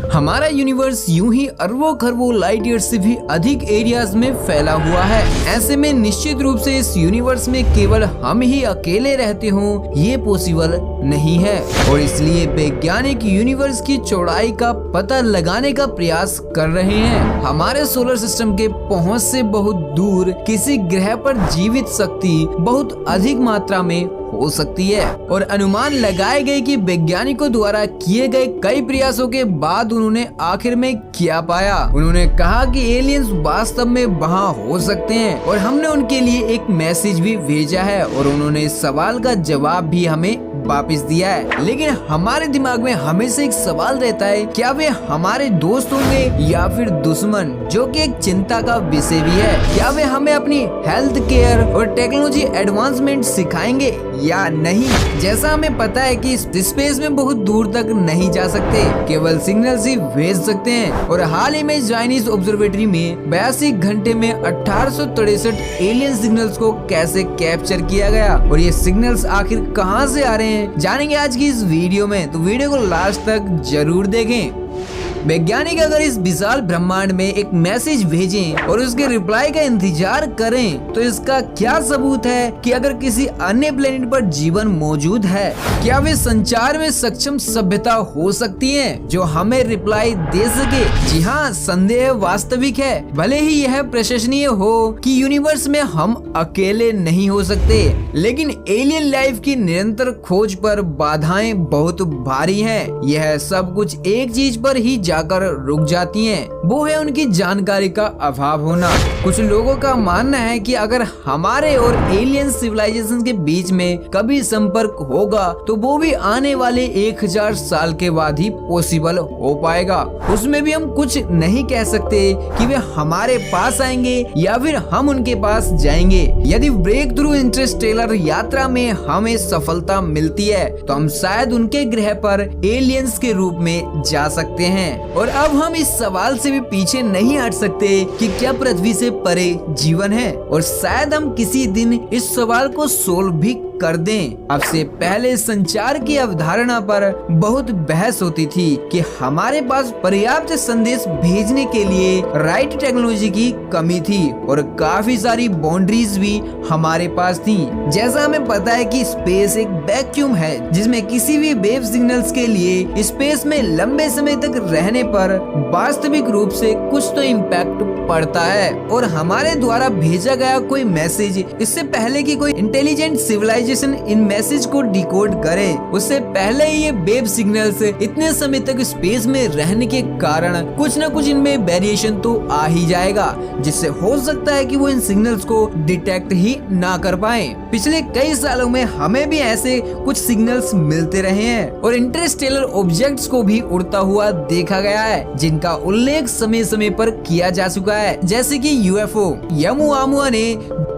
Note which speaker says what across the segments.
Speaker 1: हमारा यूनिवर्स यूं ही अरबों खरबों लाइट ईयर से भी अधिक एरियाज में फैला हुआ है। ऐसे में निश्चित रूप से इस यूनिवर्स में केवल हम ही अकेले रहते हों ये पॉसिबल नहीं है, और इसलिए वैज्ञानिक यूनिवर्स की चौड़ाई का पता लगाने का प्रयास कर रहे हैं। हमारे सोलर सिस्टम के पहुंच से बहुत दूर किसी ग्रह पर जीवित शक्ति बहुत अधिक मात्रा में हो सकती है, और अनुमान लगाए गए कि वैज्ञानिकों द्वारा किए गए कई प्रयासों के बाद उन्होंने आखिर में क्या पाया। उन्होंने कहा कि एलियंस वास्तव में वहां हो सकते हैं, और हमने उनके लिए एक मैसेज भी भेजा है, और उन्होंने इस सवाल का जवाब भी हमें वापस दिया है। लेकिन हमारे दिमाग में हमेशा एक सवाल रहता है, क्या वे हमारे दोस्त होंगे या फिर दुश्मन, जो कि एक चिंता का विषय भी है। क्या वे हमें अपनी हेल्थ केयर और टेक्नोलॉजी एडवांसमेंट सिखाएंगे या नहीं। जैसा हमें पता है कि स्पेस में बहुत दूर तक नहीं जा सकते, केवल सिग्नल्स ही भेज सकते हैं, और हाल ही में चाइनीज ऑब्जर्वेटरी में 82 घंटे में 1863 एलियन सिग्नल्स को कैसे कैप्चर किया गया, और ये सिग्नल्स आखिर कहां से आ रहे हैं जानेंगे आज की इस वीडियो में, तो वीडियो को लास्ट तक जरूर देखें। वैज्ञानिक अगर इस विशाल ब्रह्मांड में एक मैसेज भेजें और उसके रिप्लाई का इंतजार करें, तो इसका क्या सबूत है कि अगर किसी अन्य प्लेनेट पर जीवन मौजूद है, क्या वे संचार में सक्षम सभ्यता हो सकती है जो हमें रिप्लाई दे सके। जी हाँ, संदेह वास्तविक है। भले ही यह प्रशंसनीय हो कि यूनिवर्स में हम अकेले नहीं हो सकते, लेकिन एलियन लाइफ की निरंतर खोज पर बाधाएं बहुत भारी हैं। यह सब कुछ एक चीज पर ही जाकर रुक जाती हैं, वो है उनकी जानकारी का अभाव होना। कुछ लोगों का मानना है कि अगर हमारे और एलियन सिविलाइजेशन के बीच में कभी संपर्क होगा, तो वो भी आने वाले 1000 साल के बाद ही पॉसिबल हो पाएगा। उसमें भी हम कुछ नहीं कह सकते कि वे हमारे पास आएंगे या फिर हम उनके पास जाएंगे। यदि ब्रेक थ्रू इंटरस्टेलर यात्रा में हमें सफलता मिलती है, तो हम शायद उनके ग्रह पर एलियंस के रूप में जा सकते हैं। और अब हम इस सवाल से भी पीछे नहीं हट सकते कि क्या पृथ्वी से परे जीवन है, और शायद हम किसी दिन इस सवाल को सोल्व भी कर दें। अब से पहले संचार की अवधारणा पर बहुत बहस होती थी कि हमारे पास पर्याप्त संदेश भेजने के लिए राइट टेक्नोलॉजी की कमी थी, और काफी सारी बाउंड्रीज भी हमारे पास थी। जैसा हमें पता है कि स्पेस एक वैक्यूम है, जिसमें किसी भी वेव सिग्नल्स के लिए स्पेस में लंबे समय तक रहने पर वास्तविक रूप से कुछ तो इम्पैक्ट पड़ता है, और हमारे द्वारा भेजा गया कोई मैसेज इससे पहले कि कोई इंटेलिजेंट सिविलाइजेशन इन मैसेज को डिकोड करे, उससे पहले ही ये वेव सिग्नल्स इतने समय तक स्पेस में रहने के कारण कुछ न कुछ इनमें वेरिएशन तो आ ही जाएगा, जिससे हो सकता है कि वो इन सिग्नल्स को डिटेक्ट ही ना कर पाए। पिछले कई सालों में हमें भी ऐसे कुछ सिग्नल्स मिलते रहे हैं, और इंटरस्टेलर ऑब्जेक्ट्स को भी उड़ता हुआ देखा गया है, जिनका उल्लेख समय समय पर किया जा चुका है, जैसे कि यूएफओ, यामुआमुआ ने।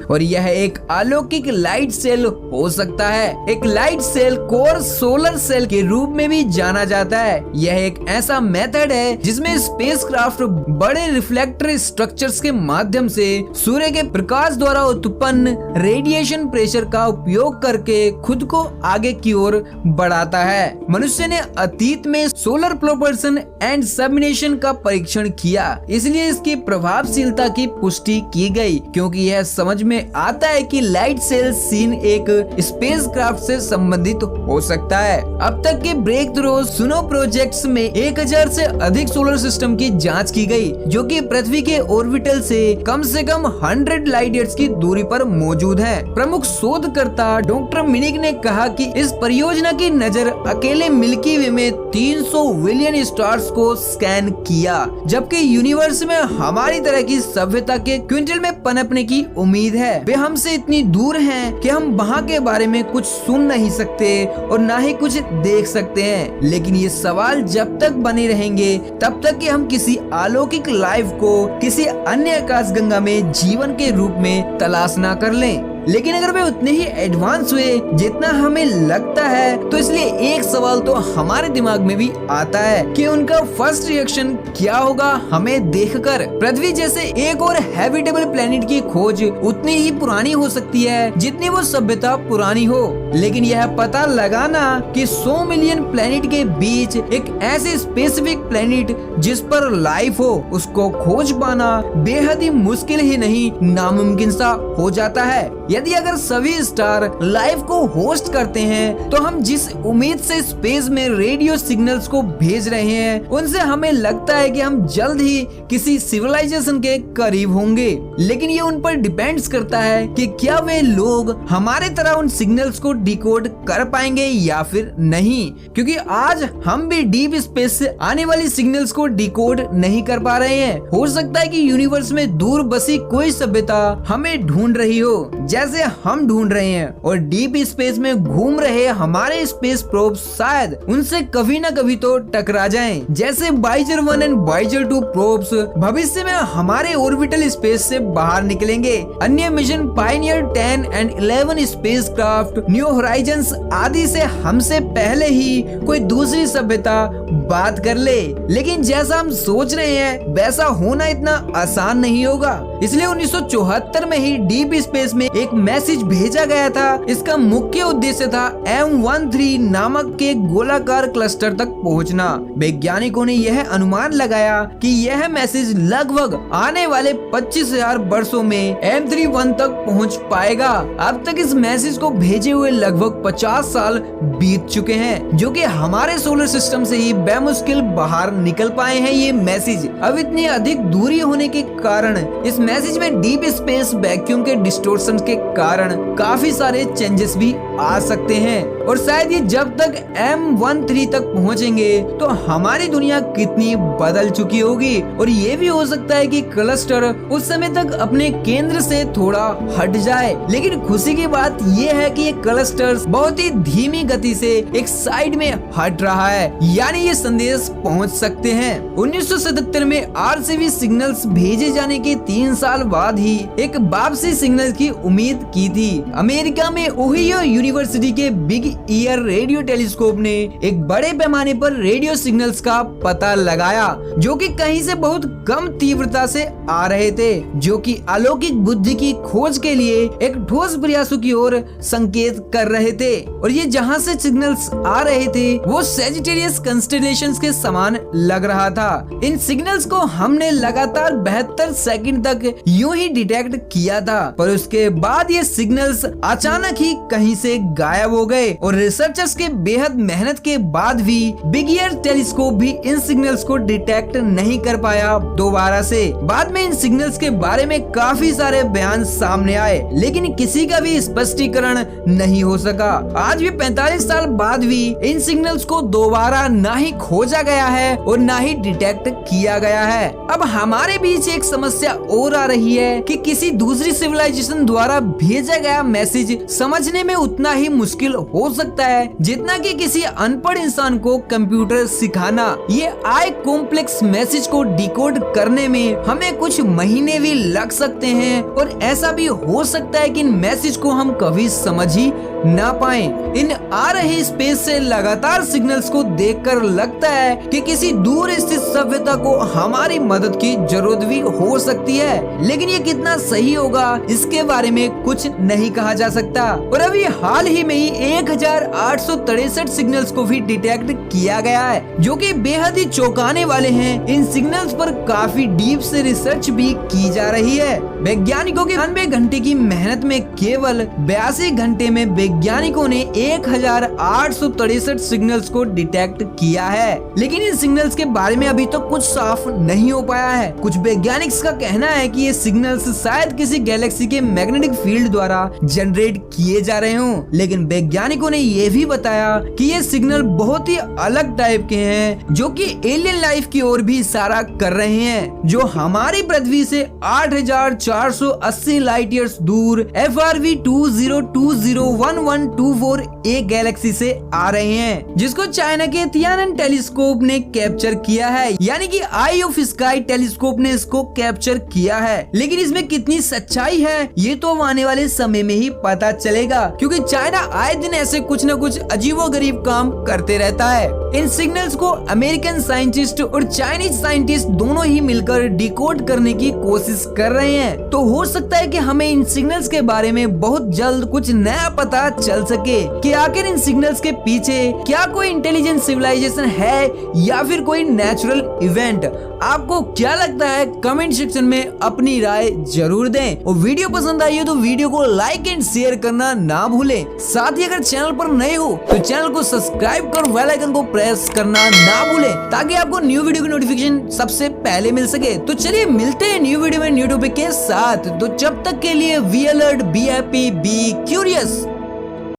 Speaker 1: और यह एक अलौकिक लाइट सेल हो सकता है। एक लाइट सेल कोर सोलर सेल के रूप में भी जाना जाता है। यह एक ऐसा मेथड है जिसमें स्पेसक्राफ्ट बड़े रिफ्लेक्टर स्ट्रक्चर्स के माध्यम से सूर्य के प्रकाश द्वारा उत्पन्न रेडिएशन प्रेशर का उपयोग करके खुद को आगे की ओर बढ़ाता है। मनुष्य ने अतीत में सोलर प्रोपल्शन एंड सबमिनेशन का परीक्षण किया, इसलिए इसकी प्रभावशीलता की पुष्टि की गई, क्योंकि यह समझ में आता है कि लाइट सेल सीन एक स्पेसक्राफ्ट से संबंधित हो सकता है। अब तक के ब्रेक थ्रू सुनो प्रोजेक्ट्स में 1000 से अधिक सोलर सिस्टम की जांच की गई, जो कि पृथ्वी के ऑर्बिटल से कम 100 लाइट ईयर्स की दूरी पर मौजूद है। प्रमुख शोधकर्ता डॉक्टर मिनिक ने कहा कि इस परियोजना की नजर अकेले मिल्की वे में 300 बिलियन स्टार्स को स्कैन किया, जबकि यूनिवर्स में हमारी तरह की सभ्यता के क्विंटल में पनपने की उम्मीद है। वे हमसे इतनी दूर हैं कि हम वहाँ के बारे में कुछ सुन नहीं सकते और ना ही कुछ देख सकते हैं, लेकिन ये सवाल जब तक बने रहेंगे तब तक कि हम किसी अलौकिक लाइफ को किसी अन्य आकाशगंगा में जीवन के रूप में तलाश ना कर लें। लेकिन अगर वे उतने ही एडवांस हुए जितना हमें लगता है, तो इसलिए एक सवाल तो हमारे दिमाग में भी आता है कि उनका फर्स्ट रिएक्शन क्या होगा हमें देखकर। पृथ्वी जैसे एक और हैबिटेबल प्लेनेट की खोज उतनी ही पुरानी हो सकती है जितनी वो सभ्यता पुरानी हो, लेकिन यह पता लगाना कि 100 मिलियन प्लेनेट के बीच एक ऐसे स्पेसिफिक प्लेनेट जिस पर लाइफ हो, उसको खोज पाना बेहद ही मुश्किल ही नहीं नामुमकिन सा हो जाता है। यदि अगर सभी स्टार लाइफ को होस्ट करते हैं, तो हम जिस उम्मीद से स्पेस में रेडियो सिग्नल्स को भेज रहे हैं, उनसे हमें लगता है कि हम जल्द ही किसी सिविलाइजेशन के करीब होंगे। लेकिन ये उन पर डिपेंड्स करता है कि क्या वे लोग हमारे तरह उन सिग्नल्स को डिकोड कर पाएंगे या फिर नहीं, क्योंकि आज हम भी डीप स्पेस से आने वाली सिग्नल्स को डिकोड नहीं कर पा रहे हैं। हो सकता है कि यूनिवर्स में दूर बसी कोई सभ्यता हमें ढूंढ रही हो, जैसे हम ढूंढ रहे हैं, और डीप स्पेस में घूम रहे हमारे स्पेस प्रोब्स शायद उनसे कभी न कभी तो टकरा जाएं। जैसे वायेजर 1 एंड वायेजर 2 प्रोब्स भविष्य में हमारे ऑर्बिटल स्पेस से बाहर निकलेंगे। अन्य mission Pioneer 10 and 11 spacecraft, new Horizons आदि से हमसे पहले ही कोई दूसरी सभ्यता बात कर ले। लेकिन जैसा हम सोच रहे हैं वैसा होना इतना आसान नहीं होगा। इसलिए 1974 में ही डीप स्पेस में एक मैसेज भेजा गया था। इसका मुख्य उद्देश्य था M13 नामक के गोलाकार क्लस्टर तक पहुंचना। वैज्ञानिकों ने यह अनुमान लगाया कि यह मैसेज लगभग आने वाले 25,000 वर्षों में M31 तक पहुंच पाएगा। अब तक इस मैसेज को भेजे हुए लगभग 50 साल बीत चुके हैं, जो कि हमारे सोलर सिस्टम से ही बेमुश्किल बाहर निकल पाए हैं। ये मैसेज अब इतनी अधिक दूरी होने के कारण इस मैसेज में डीप स्पेस वैक्यूम के डिस्टोर्शन के कारण काफी सारे चेंजेस भी आ सकते हैं, और शायद ये जब तक M13 तक पहुंचेंगे तो हमारी दुनिया कितनी बदल चुकी होगी। और ये भी हो सकता है कि क्लस्टर उस समय तक अपने केंद्र से थोड़ा हट जाए। लेकिन खुशी की बात ये है कि ये क्लस्टर बहुत ही धीमी गति से एक साइड में हट रहा है, यानी ये संदेश पहुंच सकते हैं। 1977 में RCV सिग्नल्स भेजे जाने के 3 साल बाद ही एक वापसी सिग्नल की उम्मीद की थी। अमेरिका में ओहियो यूनिवर्सिटी के बिग ईयर रेडियो टेलीस्कोप ने एक बड़े पैमाने पर रेडियो सिग्नल्स का पता लगाया, जो कि कहीं से बहुत कम तीव्रता से आ रहे थे, जो कि अलौकिक बुद्धि की खोज के लिए एक ठोस प्रयासों की ओर संकेत कर रहे थे। और ये जहां से सिग्नल्स आ रहे थे वो सेजिटेरियस कंस्टेलेशंस के समान लग रहा था। इन सिग्नल्स को हमने लगातार 72 सेकंड तक यूं ही डिटेक्ट किया था, पर उसके बाद ये सिग्नल्स अचानक ही कहीं से गायब हो गए। और रिसर्चर्स के बेहद मेहनत के बाद भी बिग ईयर टेलीस्कोप भी इन सिग्नल्स को डिटेक्ट नहीं कर पाया दोबारा से। बाद में इन सिग्नल्स के बारे में काफी सारे बयान सामने आए, लेकिन किसी का भी स्पष्टीकरण नहीं हो सका। आज भी 45 साल बाद भी इन सिग्नल्स को दोबारा ना ही खोजा गया है और ना ही डिटेक्ट किया गया है। अब हमारे बीच एक समस्या और आ रही है कि किसी दूसरी सिविलाइजेशन द्वारा भेजा गया मैसेज समझने में उतना ही मुश्किल हो सकता है जितना कि किसी अनपढ़ इंसान को कंप्यूटर सिखाना। ये आय कॉम्प्लेक्स मैसेज को डिकोड करने में हमें कुछ महीने भी लग सकते हैं, और ऐसा भी हो सकता है कि इन मैसेज को हम कभी समझ ही ना पाए। इन आ रहे स्पेस से लगातार सिग्नल्स को देखकर लगता है कि किसी दूर स्थित सभ्यता को हमारी मदद की जरूरत भी हो सकती है, लेकिन ये कितना सही होगा इसके बारे में कुछ नहीं कहा जा सकता। और अभी हाल ही में ही 1863 सिग्नल्स को भी डिटेक्ट किया गया है, जो कि बेहद ही चौंकाने वाले हैं। इन सिग्नल्स पर काफी डीप से रिसर्च भी की जा रही है। वैज्ञानिकों के 90 घंटे की मेहनत में केवल 82 घंटे में वैज्ञानिकों ने 1863 सिग्नल्स को डिटेक्ट किया है, लेकिन इन सिग्नल्स के बारे में अभी तो कुछ साफ नहीं हो पाया है। कुछ वैज्ञानिक्स का कहना है कि ये सिग्नल्स शायद किसी गैलेक्सी के मैग्नेटिक फील्ड द्वारा जनरेट किए जा रहे हों, लेकिन वैज्ञानिकों ने यह भी बताया कि ये सिग्नल बहुत ही अलग टाइप के हैं, जो कि एलियन लाइफ की ओर भी इशारा कर रहे हैं, जो हमारी पृथ्वी से 8480 लाइट ईयर्स दूर FRV 20201 1124 A गैलेक्सी से आ रहे हैं, जिसको चाइना के थियानन टेलीस्कोप ने कैप्चर किया है, यानी कि आई ऑफ स्काई टेलीस्कोप ने इसको कैप्चर किया है। लेकिन इसमें कितनी सच्चाई है ये तो आने वाले समय में ही पता चलेगा, क्योंकि चाइना आए दिन ऐसे कुछ न कुछ अजीबोगरीब काम करते रहता है। इन सिग्नल्स को अमेरिकन साइंटिस्ट और चाइनीज साइंटिस्ट दोनों ही मिलकर डिकोड करने की कोशिश कर रहे हैं। तो हो सकता है कि हमें इन सिग्नल्स के बारे में बहुत जल्द कुछ नया पता चल सके कि आखिर इन सिग्नल्स के पीछे क्या कोई इंटेलिजेंट सिविलाइजेशन है या फिर कोई नेचुरल इवेंट। आपको क्या लगता है कमेंट सेक्शन में अपनी राय जरूर दें, और वीडियो पसंद आई हो तो वीडियो को लाइक एंड शेयर करना ना भूलें। साथ ही अगर चैनल पर नए हो तो चैनल को सब्सक्राइब कर बेल आइकन को प्रेस करना ना भूलें, ताकि आपको न्यू वीडियो की नोटिफिकेशन सबसे पहले मिल सके। तो चलिए मिलते हैं न्यू वीडियो में न्यू टॉपिक के साथ। तो जब तक के लिए be alert, be happy, be curious.